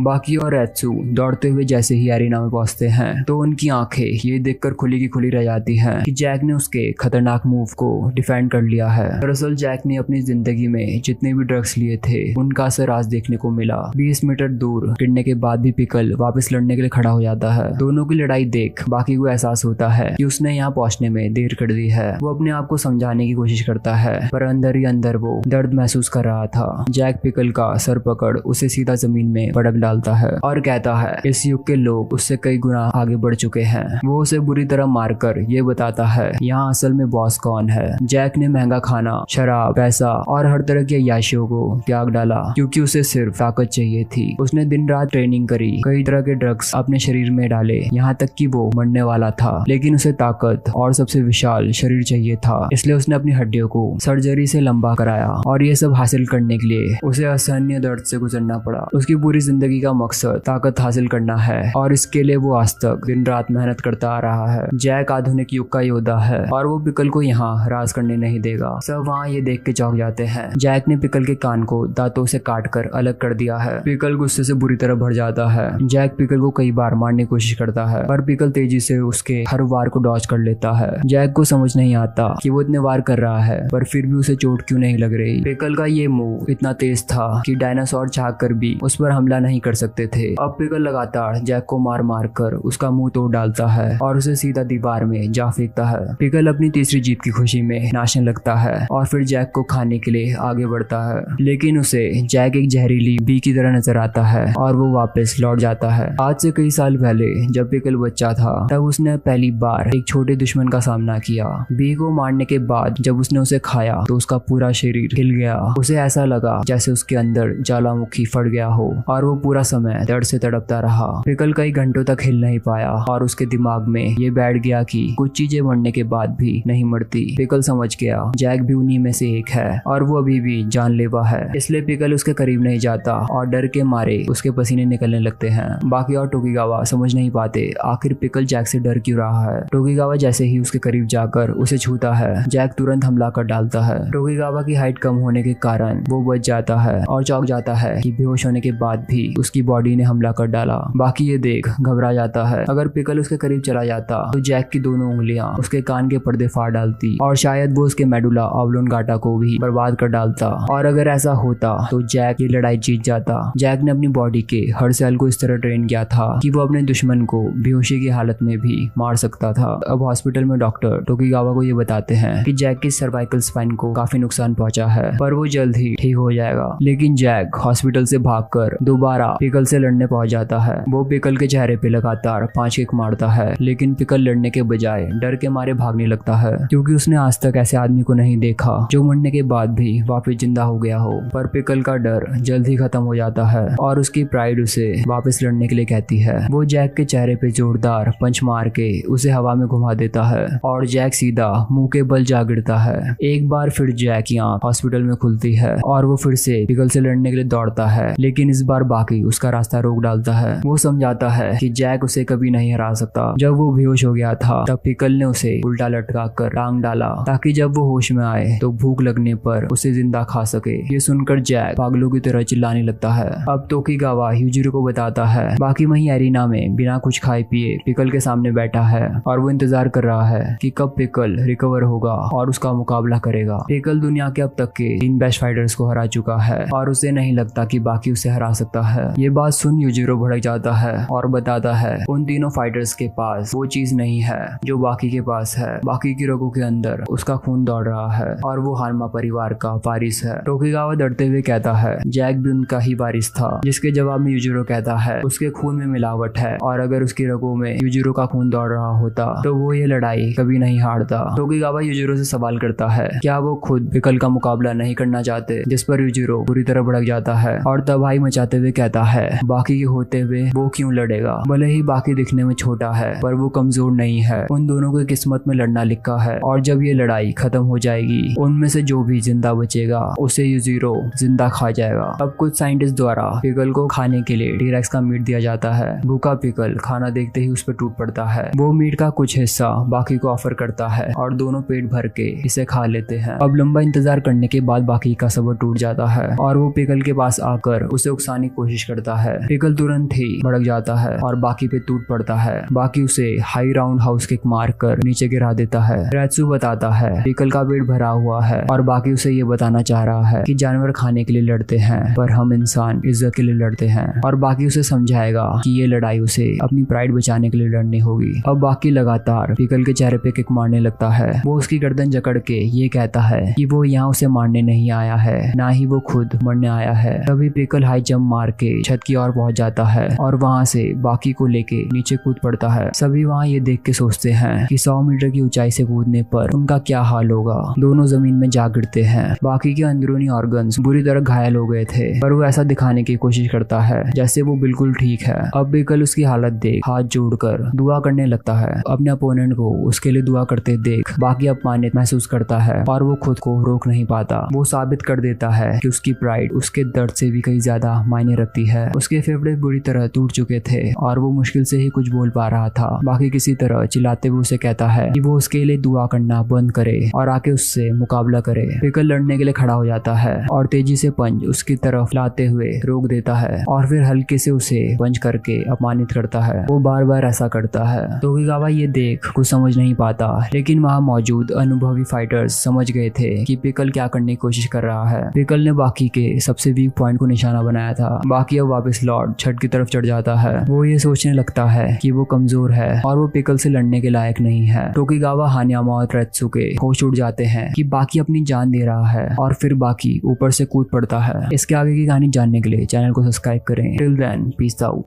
बाकी और एत्सु दौड़ते हुए जैसे ही एरिना में पहुंचते हैं तो उनकी आंखें ये देखकर खुली की खुली रह जाती हैं कि जैक ने उसके खतरनाक मूव को डिफेंड कर लिया है। दरअसल जैक ने अपनी जिंदगी में जितने भी ड्रग्स लिए थे उनका असर आज देखने को मिला। 20 मीटर दूर गिरने के बाद भी पिकल वापस लड़ने के लिए खड़ा हो जाता है। दोनों की लड़ाई देख बाकी को एहसास होता है कि उसने यहाँ पहुंचने में देर कर दी है। वो अपने आप को समझाने की कोशिश करता है पर अंदर ही अंदर वो दर्द महसूस कर रहा था। जैक पिकल का सर पकड़ उसे सीधा जमीन में पटक डालता है और कहता है इस युग के लोग उससे कई गुना आगे बढ़ चुके हैं। वो उसे बुरी तरह मारकर ये बताता है यहाँ असल में बॉस कौन है। जैक ने महंगा खाना, शराब, पैसा और हर तरह की अय्याशियों को त्याग डाला क्योंकि उसे सिर्फ ताकत चाहिए थी। उसने दिन रात ट्रेनिंग करी, कई तरह के ड्रग्स अपने शरीर में डाले, यहाँ तक कि वो मरने वाला था लेकिन उसे ताकत और सबसे विशाल शरीर चाहिए था। इसलिए उसने अपनी हड्डियों को सर्जरी से लंबा कराया और ये सब हासिल करने के लिए उसे असहनीय दर्द से गुजरना पड़ा। उसकी पूरी जिंदगी का मकसद ताकत हासिल करना है और इसके लिए वो आज तक दिन रात मेहनत करता आ रहा है। जैक आधुनिक युग का योद्धा है और वो पिकल को यहाँ राज करने नहीं देगा। सब वहाँ ये देख के चौंक जाते हैं। जैक ने पिकल के कान को दांतों से काट कर अलग कर दिया है। पिकल गुस्से से बुरी तरह भर जाता है। जैक पिकल को कई बार मारने की कोशिश करता है पर पिकल तेजी से उसके हर वार को डॉज कर लेता है। जैक को समझ नहीं आता कि वो इतने वार कर रहा है पर फिर भी उसे चोट क्यों नहीं लग रही। पिकल का ये मूव इतना तेज था कि डायनासोर चाह कर भी उस पर हमला नहीं कर सकते थे। अब पिकल लगातार जैक को मार मार कर उसका मुंह तोड़ डालता है और उसे सीधा दीवार में जा फेंकता है। पिकल अपनी तीसरी जीत की खुशी में नाचने लगता है और फिर जैक को खाने के लिए आगे बढ़ता है लेकिन उसे जैक एक जहरीली बी की तरह नजर आता है और वो वापस लौट जाता है। आज से कई साल पहले जब पिकल बच्चा था तब उसने पहली बार एक छोटे दुश्मन का सामना किया। बी को मारने के बाद जब उसने उसे खाया तो उसका पूरा शरीर हिल गया। उसे ऐसा लगा जैसे उसके अंदर ज्वालामुखी फट गया हो और वो पूरा समय दर्द से तड़पता रहा। पिकल कई घंटों तक हिल नहीं पाया और उसके दिमाग में ये बैठ गया कि कुछ चीजें मरने के बाद भी नहीं मरती। पिकल समझ गया जैक भी उन्हीं में से एक है और वो अभी भी जानलेवा है। इसलिए पिकल उसके करीब नहीं जाता और डर के मारे उसके पसीने निकलने लगते हैं। बाकी और टोकीगावा समझ नहीं पाते आखिर पिकल जैक से डर क्यों रहा है। टोकीगावा जैसे ही उसके करीब जाकर उसे छूता है जैक तुरंत हमला कर डालता है। टोकीगावा की हाइट कम होने के कारण वो बच जाता है और चौंक जाता है कि बेहोश होने के बाद भी उसकी बॉडी ने हमला कर डाला। बाकी ये देख घबरा जाता है। अगर पिकल उसके करीब चला जाता तो जैक की दोनों उंगलियां उसके कान के पर्दे फाड़ डालती और शायद वो उसके मेडुला ऑब्लोंगाटा को भी बर्बाद कर डालता। और अगर ऐसा होता तो जैक ये लड़ाई जीत जाता। जैक ने अपनी बॉडी के हर सेल को इस तरह ट्रेन किया था कि वो अपने दुश्मन को बेहोशी की हालत में भी मार सकता था। अब हॉस्पिटल में डॉक्टर टोकीगावा को ये बताते हैं कि जैक की सर्वाइकल स्पाइन को काफी नुकसान पहुंचा है पर वो जल्द ही ठीक हो जाएगा। लेकिन जैक हॉस्पिटल से भागकर दोबारा पिकल से लड़ने पहुंच जाता है। वो पिकल के चेहरे पे लगातार 5 किक मारता है लेकिन पिकल लड़ने के बजाय डर के मारे भागने लगता है क्योंकि उसने आज तक ऐसे आदमी को नहीं देखा जो मरने के बाद भी वापस जिंदा हो गया हो। पर पिकल का डर जल्द ही खत्म हो जाता है और उसकी प्राइड उसे वापस लड़ने के लिए कहती है। वो जैक के चेहरे पे जोरदार पंच मार के उसे हवा में घुमा देता है और जैक सीधा मुंह के बल जा गिरता है। एक बार फिर जैक की आंख हॉस्पिटल में खुलती है और वो फिर से पिकल से लड़ने के लिए दौड़ता है लेकिन इस बार बाकी उसका रास्ता रोक डालता है। वो समझाता है कि जैक उसे कभी नहीं हरा सकता। जब वो बेहोश हो गया था तब पिकल ने उसे उल्टा लटका कर टांग डाला ताकि जब वो होश में आए तो भूख लगने पर उसे जिंदा खा सके। ये सुनकर जैक पागलों की तरह चिल्लाने लगता है। अब टोकीगावा यूजिरो को बताता है बाकी वहीं एरिना में बिना कुछ खाए पिए पिकल के सामने बैठा है और वो इंतजार कर रहा है कि कब पिकल रिकवर होगा और उसका मुकाबला करेगा। पिकल दुनिया के अब तक के 3 बेस्ट फाइटर्स को हरा चुका है और उसे नहीं लगता कि बाकी उसे हरा सकता है। ये बात सुन यूजिरो भड़क जाता है और बताता है उन तीनों फाइटर्स के पास वो चीज नहीं है जो बाकी के पास है। बाकी की रगों के अंदर उसका खून दौड़ रहा है और वो हानमा परिवार का वारिस है। टोकीगावा डरते हुए कहता है जैक भी उनका ही वारिस था। जिसके जवाब में यूजिरो कहता है उसके खून में मिलावट है और अगर उसकी रगों में यूजिरो का खून दौड़ रहा होता तो वो ये लड़ाई कभी नहीं हारता। टोकीगावा यूजिरो से सवाल करता है क्या वो खुद पिकल का मुकाबला नहीं करना चाहते, जिस पर यूजिरो बुरी तरह भड़क जाता है और तबाही मचाते हुए कहता है बाकी के होते हुए वो क्यों लड़ेगा। भले ही बाकी दिखने में छोटा है पर वो कमजोर नहीं है। उन दोनों की किस्मत में लड़ना लिखा है और जब ये लड़ाई खत्म हो जाएगी उनमें से जो भी जिंदा बचेगा उसे यूजिरो जिंदा खा जाएगा। अब कुछ साइंटिस्ट द्वारा पिकल को खाने के लिए टी-रेक्स का मीट दिया जाता है। भूखा पिकल खाना देखते ही उस पर टूट पड़ता है। वो मीट का कुछ हिस्सा बाकी को ऑफर करता है और दोनों पेट भर के इसे खा लेते हैं। अब लंबा इंतजार करने के बाद बाकी का सब्र टूट जाता है और वो पिकल के पास आकर उसे उकसाने की कोशिश कोशिश करता है। पिकल तुरंत ही भड़क जाता है और बाकी पे टूट पड़ता है। बाकी उसे हाई राउंड हाउस किक मारकर नीचे गिरा देता है। रेत्सु बताता है पिकल का पेट भरा हुआ है और बाकी उसे ये बताना चाह रहा है कि जानवर खाने के लिए लड़ते हैं पर हम इंसान इज्जत के लिए लड़ते हैं, और बाकी उसे समझाएगा कि ये लड़ाई उसे अपनी प्राइड बचाने के लिए लड़नी होगी। अब बाकी लगातार पिकल के चेहरे पे किक मारने लगता है। वो उसकी गर्दन जकड़ के ये कहता है कि वो यहाँ उसे मारने नहीं आया है, ना ही वो खुद मरने आया है। तभी पिकल हाई जंप मार के छत की ओर पहुंच जाता है और वहां से बाकी को लेके नीचे कूद पड़ता है। सभी वहां ये देख के सोचते हैं कि 100 मीटर की ऊंचाई से कूदने पर उनका क्या हाल होगा। दोनों जमीन में जा गिरते हैं। बाकी के अंदरूनी ऑर्गन्स बुरी तरह घायल हो गए थे, पर वो ऐसा दिखाने की कोशिश करता है जैसे वो बिल्कुल ठीक है। अब पिकल उसकी हालत देख हाथ जोड़कर दुआ करने लगता है। अपने अपोनेंट को उसके लिए दुआ करते देख बाकी अपमानित महसूस करता है और वो खुद को रोक नहीं पाता। वो साबित कर देता है कि उसकी प्राइड उसके दर्द से भी कहीं ज्यादा मायने रखती है। उसके फेफड़े बुरी तरह टूट चुके थे और वो मुश्किल से ही कुछ बोल पा रहा था। बाकी किसी तरह चिल्लाते हुए उसे कहता है कि वो उसके लिए दुआ करना बंद करे और आके उससे मुकाबला करे। पिकल लड़ने के लिए खड़ा हो जाता है और तेजी से पंच उसकी तरफ लाते हुए रोक देता है और फिर हल्के से उसे पंच करके अपमानित करता है। वो बार बार ऐसा करता है। तोकुगावा ये देख कुछ समझ नहीं पाता, लेकिन वहाँ मौजूद अनुभवी फाइटर्स समझ गए थे कि पिकल क्या करने की कोशिश कर रहा है। पिकल ने बाकी के सबसे वीक पॉइंट को निशाना बनाया था। बाकी अब वापस लौट छत की तरफ चढ़ जाता है। वो ये सोचने लगता है कि वो कमजोर है और वो पिकल से लड़ने के लायक नहीं है। तोकुगावा, हानियामा और रेत्सु के होश उड़ जाते हैं कि बाकी अपनी जान दे रहा है और फिर बाकी ऊपर से कूद पड़ता है। इसके आगे की कहानी जानने के लिए चैनल को सब्सक्राइब करें। Till then, peace out.